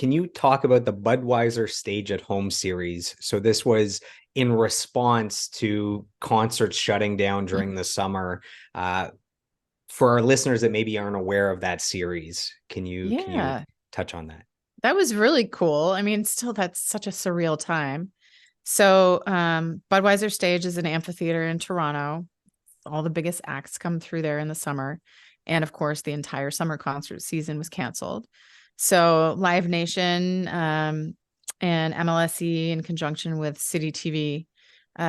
can you talk about the Budweiser Stage at Home series? So this was in response to concerts shutting down during the summer. Uh, for our listeners that maybe aren't aware of that series, can you Yeah, touch on that? that was really cool. I mean, still, that's such a surreal time. So, Budweiser Stage is an amphitheater in Toronto. All the biggest acts come through there in the summer. And of course, the entire summer concert season was canceled. So, Live Nation and MLSE, in conjunction with City TV,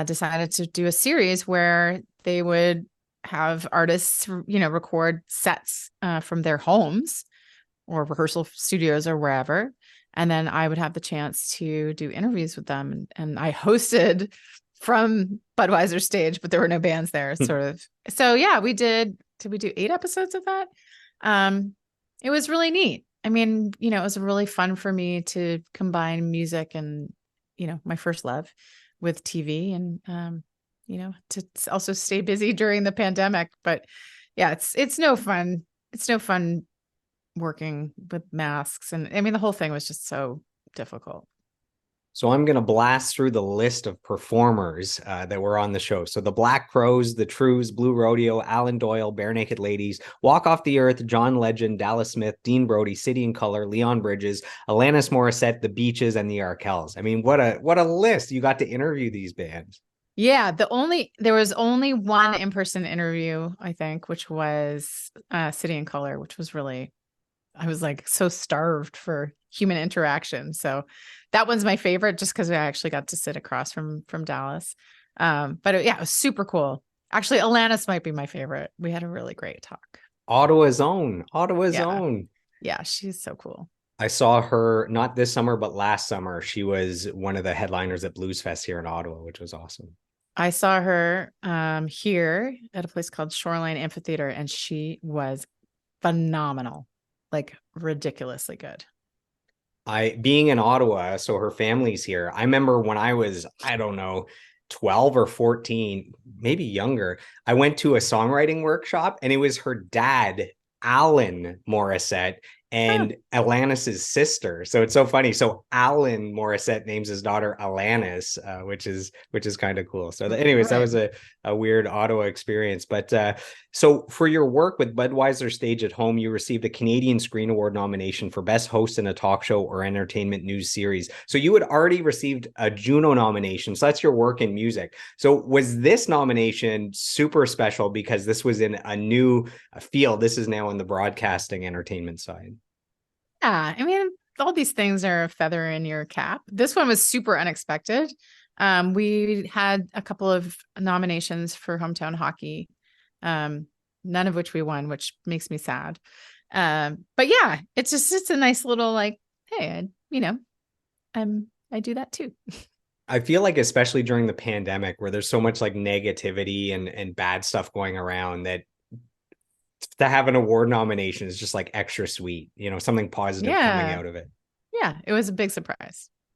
decided to do a series where they would have artists, record sets from their homes or rehearsal studios or wherever. And then I would have the chance to do interviews with them. And I hosted from Budweiser Stage, but there were no bands there, sort of. So yeah, did we do 8 episodes of that? It was really neat. I mean, it was really fun for me to combine music and, my first love with TV and, to also stay busy during the pandemic. But yeah, it's no fun. It's no fun working with masks. And I mean, the whole thing was just so difficult. So I'm going to blast through the list of performers that were on the show. So the Black Crows, the Trues, Blue Rodeo, Alan Doyle, Bare Naked Ladies, Walk Off the Earth, John Legend, Dallas Smith, Dean Brody, City and Color, Leon Bridges, Alanis Morissette, The Beaches, and the Arkells. I mean, what a list. You got to interview these bands. Yeah, there was only one in-person interview, I think, which was City and Color, which was really, I was like so starved for human interaction. So that one's my favorite just because I actually got to sit across from Dallas. But it was super cool. Actually, Alanis might be my favorite. We had a really great talk. Ottawa's own. Yeah. Yeah, she's so cool. I saw her not this summer, but last summer. She was one of the headliners at Blues Fest here in Ottawa, which was awesome. I saw her here at a place called Shoreline Amphitheater, and she was phenomenal, like ridiculously good. Being in Ottawa, so her family's here. I remember when I was, I don't know, 12 or 14, maybe younger, I went to a songwriting workshop and it was her dad, Alan Morissette, Huh. and Alanis's sister. So it's so funny. So Alan Morissette names his daughter Alanis, which is kind of cool. So anyways, that Right. was a weird Ottawa experience. But so for your work with Budweiser Stage at Home, you received a Canadian Screen Award nomination for Best Host in a Talk Show or Entertainment News Series. So you had already received a Juno nomination. So that's your work in music. So was this nomination super special because this was in a new field? This is now in the broadcasting entertainment side. Yeah, I mean, all these things are a feather in your cap. This one was super unexpected. We had a couple of nominations for hometown hockey, none of which we won, which makes me sad. But yeah, it's a nice little like, hey, I do that too. I feel like especially during the pandemic where there's so much like negativity and bad stuff going around that to have an award nomination is just like extra sweet, something positive coming Yeah, out of it. yeah, it was a big surprise.